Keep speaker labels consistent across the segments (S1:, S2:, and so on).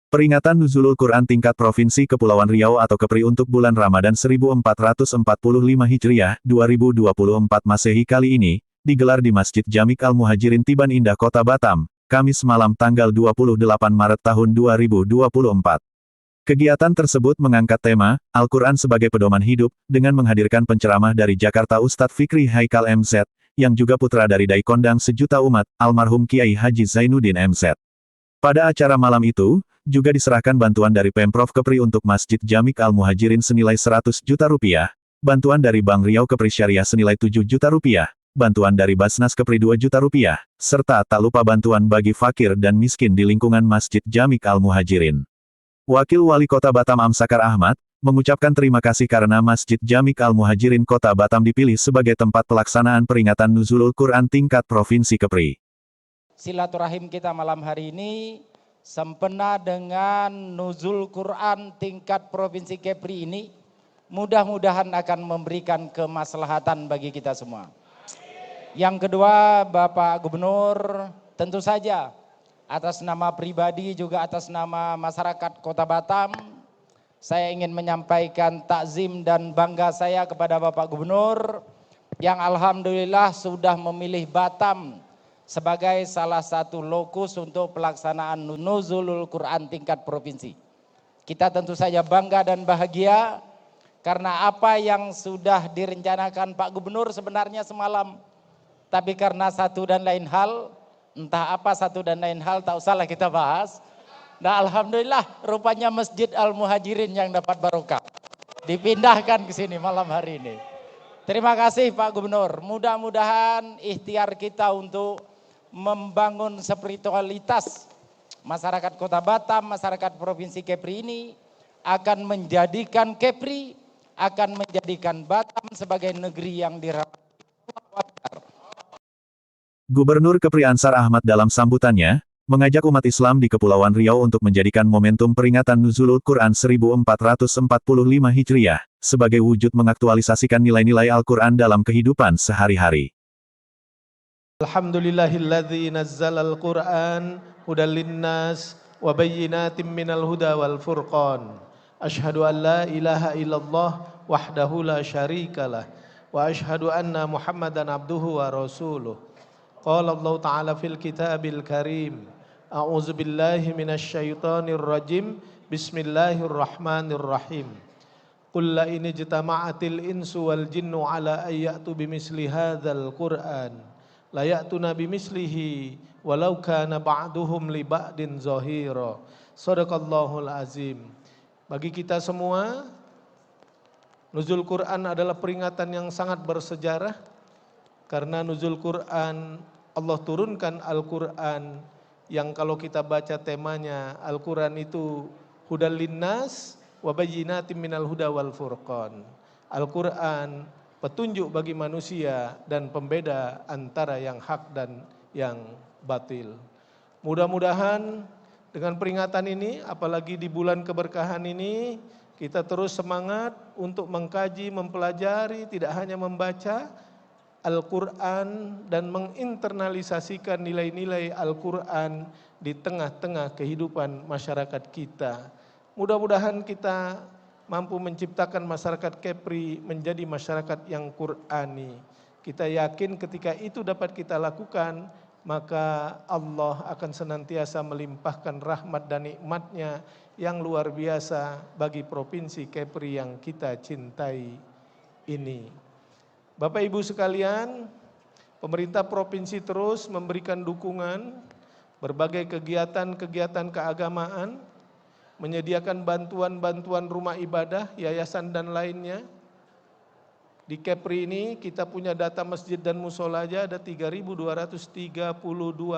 S1: Peringatan Nuzulul Quran tingkat Provinsi Kepulauan Riau atau Kepri untuk bulan Ramadan 1445 Hijriah 2024 Masehi kali ini, digelar di Masjid Jamik Al-Muhajirin Tiban Indah Kota Batam, Kamis malam tanggal 28 Maret tahun 2024. Kegiatan tersebut mengangkat tema, Al-Quran sebagai pedoman hidup, dengan menghadirkan penceramah dari Jakarta Ustadz Fikri Haikal MZ, yang juga putra dari Dai Kondang Sejuta Umat, almarhum Kiai Haji Zainuddin MZ. Pada acara malam itu, juga diserahkan bantuan dari Pemprov Kepri untuk Masjid Jamik Al-Muhajirin senilai 100 juta rupiah, bantuan dari Bank Riau Kepri Syariah senilai 7 juta rupiah, bantuan dari Basnas Kepri 2 juta rupiah, serta tak lupa bantuan bagi fakir dan miskin di lingkungan Masjid Jamik Al-Muhajirin. Wakil Wali Kota Batam Amsakar Ahmad, mengucapkan terima kasih karena Masjid Jamik Al-Muhajirin Kota Batam dipilih sebagai tempat pelaksanaan peringatan Nuzulul Quran tingkat Provinsi Kepri.
S2: Silaturahim kita malam hari ini sempena dengan Nuzul Quran tingkat Provinsi Kepri ini, mudah-mudahan akan memberikan kemaslahatan bagi kita semua. Yang kedua, Bapak Gubernur, tentu saja atas nama pribadi juga atas nama masyarakat Kota Batam, saya ingin menyampaikan takzim dan bangga saya kepada Bapak Gubernur yang alhamdulillah sudah memilih Batam sebagai salah satu lokus untuk pelaksanaan Nuzulul Quran tingkat provinsi. Kita tentu saja bangga dan bahagia karena apa yang sudah direncanakan Pak Gubernur sebenarnya semalam. Tapi karena satu dan lain hal, entah apa satu dan lain hal tak usahlah kita bahas. Nah alhamdulillah rupanya Masjid Al-Muhajirin yang dapat barokah. Dipindahkan ke sini malam hari ini. Terima kasih Pak Gubernur. Mudah-mudahan ikhtiar kita untuk membangun spiritualitas masyarakat Kota Batam, masyarakat Provinsi Kepri ini akan menjadikan Kepri, akan menjadikan Batam sebagai negeri yang dirahmati.
S1: Gubernur Kepri Ansar Ahmad dalam sambutannya, mengajak umat Islam di Kepulauan Riau untuk menjadikan momentum peringatan Nuzulul Quran 1445 Hijriah, sebagai wujud mengaktualisasikan nilai-nilai Al-Quran dalam kehidupan sehari-hari.
S3: Alhamdulillahilladzi nazzalal Qur'an hudal linnas wa bayyinatin minal huda wal furqan. Asyhadu an la ilaha illallah wahdahu la syarikalah wa asyhadu anna Muhammadan abduhu wa rasuluh. Qala Allah Ta'ala fil kitabil karim. A'udzu billahi minasy syaithanir rajim. Bismillahirrahmanirrahim. Qul la in ijtama'atil insu wal jinnu ala ayyatu bimisli hadzal Qur'an la ya'tuna bimislihi walau kana ba'duhum li ba'din zahira. Shadaqallahul azim. Bagi kita semua, Nuzul Quran adalah peringatan yang sangat bersejarah karena Nuzul Quran, Allah turunkan Al-Quran yang kalau kita baca temanya, Al-Quran itu hudal linnas wa bayyinatin minal huda wal furqan. Al-Quran petunjuk bagi manusia dan pembeda antara yang hak dan yang batil. Mudah-mudahan dengan peringatan ini, apalagi di bulan keberkahan ini, kita terus semangat untuk mengkaji, mempelajari, tidak hanya membaca Al-Quran dan menginternalisasikan nilai-nilai Al-Quran di tengah-tengah kehidupan masyarakat kita. Mudah-mudahan kita mampu menciptakan masyarakat Kepri menjadi masyarakat yang Qur'ani. Kita yakin ketika itu dapat kita lakukan, maka Allah akan senantiasa melimpahkan rahmat dan nikmatnya yang luar biasa bagi Provinsi Kepri yang kita cintai ini. Bapak Ibu sekalian, pemerintah provinsi terus memberikan dukungan berbagai kegiatan-kegiatan keagamaan, menyediakan bantuan-bantuan rumah ibadah, yayasan dan lainnya. Di Kepri ini kita punya data masjid dan musola aja ada 3.232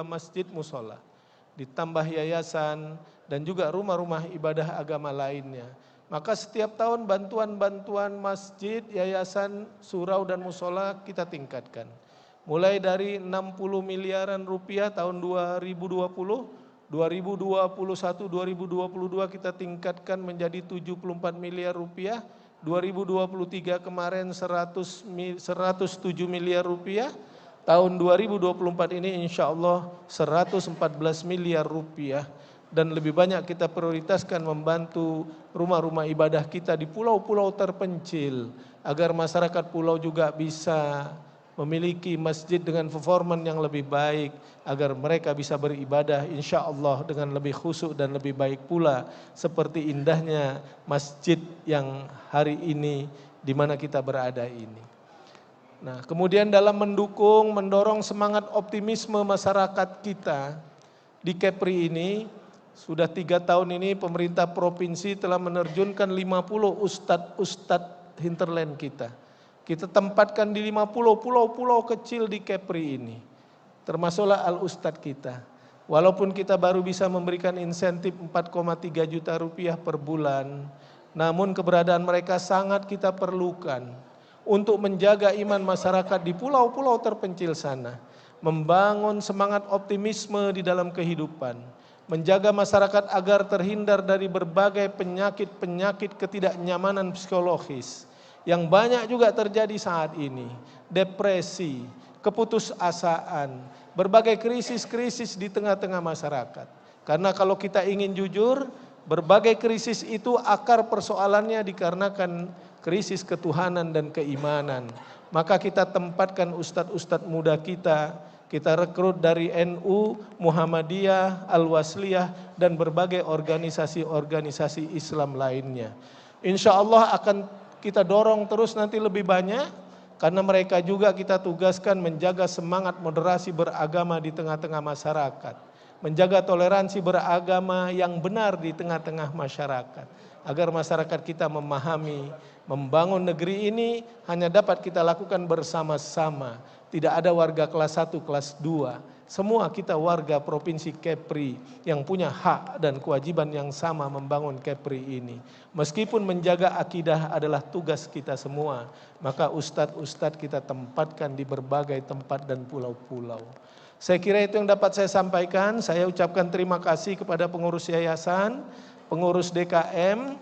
S3: masjid musola. Ditambah yayasan dan juga rumah-rumah ibadah agama lainnya. Maka setiap tahun bantuan-bantuan masjid, yayasan, surau dan musola kita tingkatkan. Mulai dari 60 miliaran rupiah tahun 2020, 2021-2022 kita tingkatkan menjadi 74 miliar rupiah, 2023 kemarin 107 miliar rupiah, tahun 2024 ini insya Allah 114 miliar rupiah. dan lebih banyak kita prioritaskan membantu rumah-rumah ibadah kita di pulau-pulau terpencil agar masyarakat pulau juga bisa memiliki masjid dengan performan yang lebih baik agar mereka bisa beribadah insya-Allah dengan lebih khusyuk dan lebih baik pula seperti indahnya masjid yang hari ini di mana kita berada ini. Nah, kemudian dalam mendukung, mendorong semangat optimisme masyarakat kita di Kepri ini, sudah 3 tahun ini pemerintah provinsi telah menerjunkan 50 ustadz-ustadz hinterland kita. Kita tempatkan di 50 pulau-pulau kecil di Kepri ini, termasuklah al-ustadz kita. Walaupun kita baru bisa memberikan insentif 4,3 juta rupiah per bulan, namun keberadaan mereka sangat kita perlukan untuk menjaga iman masyarakat di pulau-pulau terpencil sana, membangun semangat optimisme di dalam kehidupan, menjaga masyarakat agar terhindar dari berbagai penyakit-penyakit ketidaknyamanan psikologis yang banyak juga terjadi saat ini, depresi, keputusasaan, berbagai krisis-krisis di tengah-tengah masyarakat. Karena kalau kita ingin jujur, berbagai krisis itu akar persoalannya dikarenakan krisis ketuhanan dan keimanan. Maka kita tempatkan ustadz-ustadz muda kita rekrut dari NU, Muhammadiyah, Al-Wasliyah, dan berbagai organisasi-organisasi Islam lainnya. Insya Allah akan kita dorong terus nanti lebih banyak, karena mereka juga kita tugaskan menjaga semangat moderasi beragama di tengah-tengah masyarakat, menjaga toleransi beragama yang benar di tengah-tengah masyarakat, agar masyarakat kita memahami, membangun negeri ini hanya dapat kita lakukan bersama-sama. Tidak ada warga kelas 1, kelas 2. Semua kita warga Provinsi Kepri yang punya hak dan kewajiban yang sama membangun Kepri ini. Meskipun menjaga akidah adalah tugas kita semua, maka ustadz-ustadz kita tempatkan di berbagai tempat dan pulau-pulau. Saya kira itu yang dapat saya sampaikan. Saya ucapkan terima kasih kepada pengurus yayasan, pengurus DKM,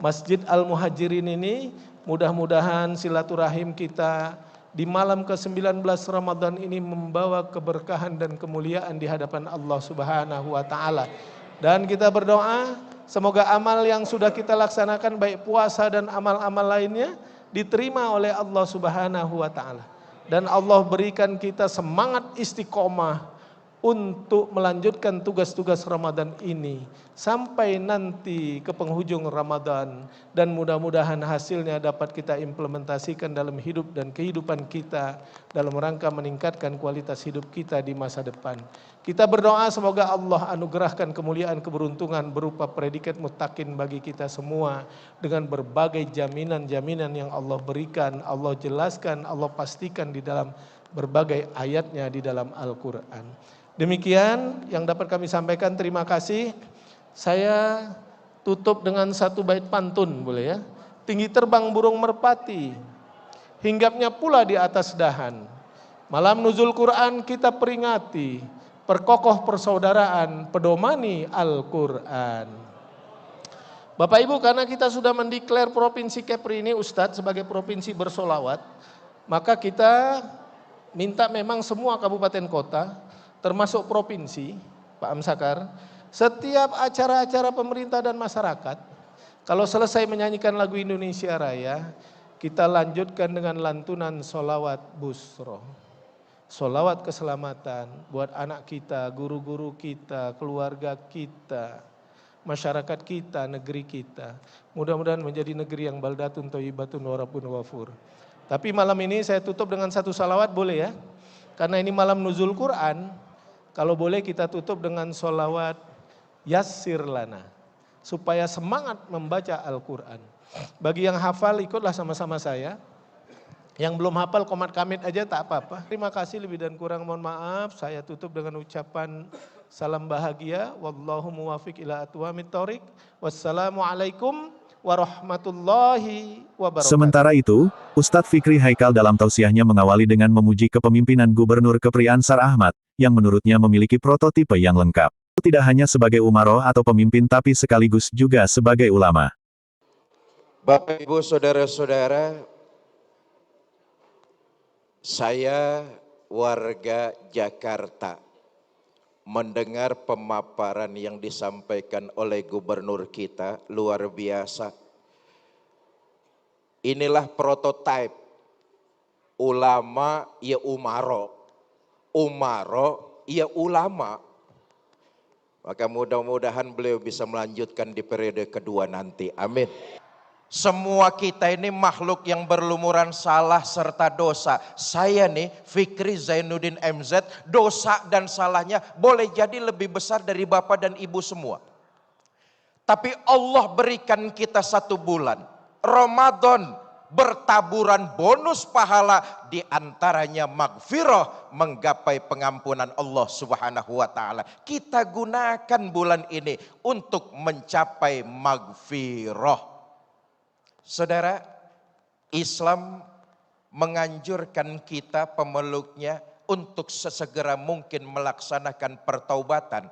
S3: Masjid Al-Muhajirin ini. Mudah-mudahan silaturahim kita di malam ke-19 Ramadan ini membawa keberkahan dan kemuliaan di hadapan Allah Subhanahu wa taala. Dan kita berdoa semoga amal yang sudah kita laksanakan baik puasa dan amal-amal lainnya diterima oleh Allah Subhanahu wa taala. Dan Allah berikan kita semangat istiqomah untuk melanjutkan tugas-tugas Ramadan ini sampai nanti ke penghujung Ramadan, dan mudah-mudahan hasilnya dapat kita implementasikan dalam hidup dan kehidupan kita dalam rangka meningkatkan kualitas hidup kita di masa depan. Kita berdoa semoga Allah anugerahkan kemuliaan keberuntungan berupa predikat muttaqin bagi kita semua dengan berbagai jaminan-jaminan yang Allah berikan, Allah jelaskan, Allah pastikan di dalam berbagai ayatnya di dalam Al-Quran. Demikian yang dapat kami sampaikan, terima kasih. Saya tutup dengan satu bait pantun, boleh ya? Tinggi terbang burung merpati, hinggapnya pula di atas dahan. Malam nuzul Quran kita peringati, perkokoh persaudaraan, pedomani Al-Quran. Bapak Ibu, karena kita sudah mendeklar Provinsi Kepri ini Ustadz sebagai provinsi bersolawat, maka kita minta memang semua kabupaten kota, termasuk provinsi, Pak Amsakar, setiap acara-acara pemerintah dan masyarakat, kalau selesai menyanyikan lagu Indonesia Raya, kita lanjutkan dengan lantunan solawat busro. Solawat keselamatan buat anak kita, guru-guru kita, keluarga kita, masyarakat kita, negeri kita. Mudah-mudahan menjadi negeri yang baldatun thayyibatun wa rabbun ghafur. Tapi malam ini saya tutup dengan satu salawat, boleh ya? Karena ini malam nuzul Quran. Kalau boleh kita tutup dengan sholawat yassir lana, supaya semangat membaca Al-Quran. Bagi yang hafal ikutlah sama-sama saya. Yang belum hafal komat kamit aja tak apa-apa. Terima kasih, lebih dan kurang mohon maaf. Saya tutup dengan ucapan salam bahagia. Wallahu muwafiq ila aqwamit thoriq. Wassalamualaikum warahmatullahi wabarakatuh.
S1: Sementara itu, Ustadz Fikri Haikal dalam tausiahnya mengawali dengan memuji kepemimpinan Gubernur Kepri Ansar Ahmad, yang menurutnya memiliki prototipe yang lengkap. Tidak hanya sebagai umaroh atau pemimpin tapi sekaligus juga sebagai ulama.
S4: Bapak Ibu Saudara-saudara, saya warga Jakarta, mendengar pemaparan yang disampaikan oleh gubernur kita, luar biasa. Inilah prototipe ulama ya umaro, umaro ya ulama. Maka mudah-mudahan beliau bisa melanjutkan di periode kedua nanti. Amin. Semua kita ini makhluk yang berlumuran salah serta dosa. Saya nih, Fikri Zainuddin MZ, dosa dan salahnya boleh jadi lebih besar dari bapak dan ibu semua. Tapi Allah berikan kita 1 bulan, Ramadan, bertaburan bonus pahala, di antaranya magfirah, menggapai pengampunan Allah Subhanahu wa taala. Kita gunakan bulan ini untuk mencapai magfirah. Saudara, Islam menganjurkan kita pemeluknya untuk sesegera mungkin melaksanakan pertaubatan.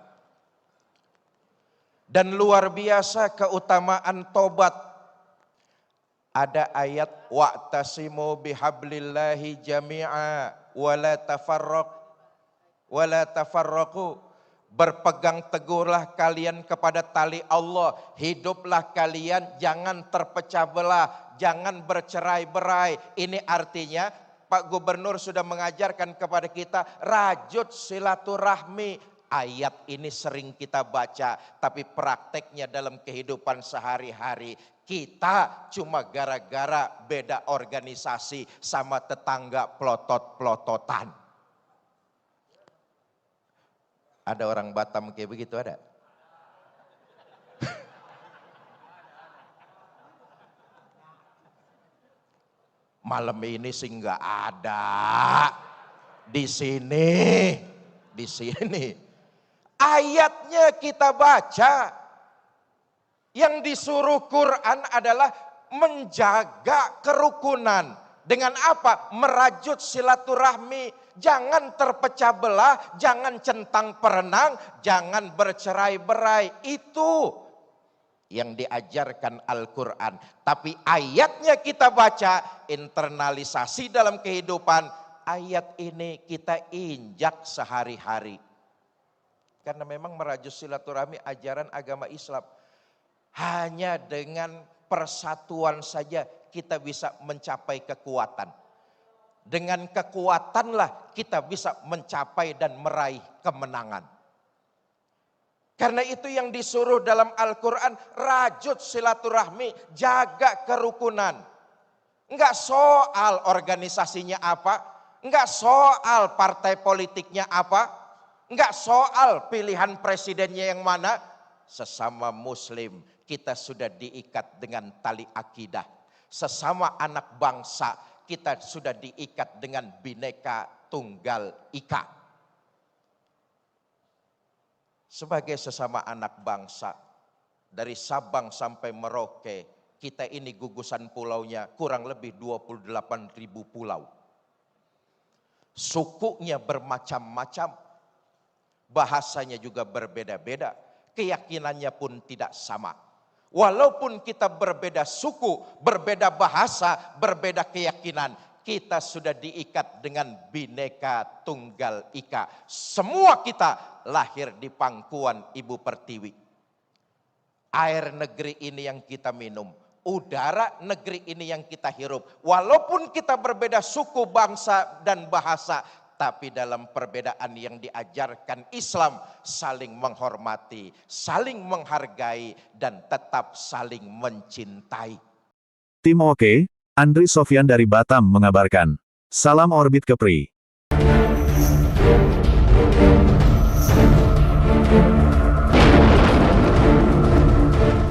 S4: Dan luar biasa keutamaan tobat. Ada ayat wa'tasimu bihablillahi jami'a wala tafarraqu. Berpegang teguhlah kalian kepada tali Allah, hiduplah kalian, jangan terpecah belah, jangan bercerai-berai. Ini artinya Pak Gubernur sudah mengajarkan kepada kita rajut silaturahmi. Ayat ini sering kita baca, tapi prakteknya dalam kehidupan sehari-hari kita cuma gara-gara beda organisasi sama tetangga plotot-plototan. Ada orang Batam kayak begitu, ada? Malam ini sih nggak ada. Di sini. Ayatnya kita baca. Yang disuruh Quran adalah menjaga kerukunan. Dengan apa? Merajut silaturahmi. Jangan terpecah belah, jangan centang perenang, jangan bercerai-berai. Itu yang diajarkan Al-Quran. Tapi ayatnya kita baca, internalisasi dalam kehidupan. Ayat ini kita injak sehari-hari. Karena memang merajut silaturahmi ajaran agama Islam. Hanya dengan persatuan saja kita bisa mencapai kekuatan. Dengan kekuatanlah kita bisa mencapai dan meraih kemenangan. Karena itu yang disuruh dalam Al-Quran, rajut silaturahmi, jaga kerukunan. Enggak soal organisasinya apa, enggak soal partai politiknya apa, enggak soal pilihan presidennya yang mana. Sesama muslim kita sudah diikat dengan tali akidah. Sesama anak bangsa kita sudah diikat dengan Bhinneka Tunggal Ika. Sebagai sesama anak bangsa, dari Sabang sampai Merauke, kita ini gugusan pulaunya kurang lebih 28.000 pulau. Sukunya bermacam-macam, bahasanya juga berbeda-beda, keyakinannya pun tidak sama. Walaupun kita berbeda suku, berbeda bahasa, berbeda keyakinan, kita sudah diikat dengan Bhinneka Tunggal Ika. Semua kita lahir di pangkuan Ibu Pertiwi. Air negeri ini yang kita minum, udara negeri ini yang kita hirup. Walaupun kita berbeda suku, bangsa, dan bahasa, tapi dalam perbedaan yang diajarkan Islam, saling menghormati, saling menghargai, dan tetap saling mencintai.
S1: Tim Oke, Andri Sofyan dari Batam mengabarkan. Salam Orbit Kepri.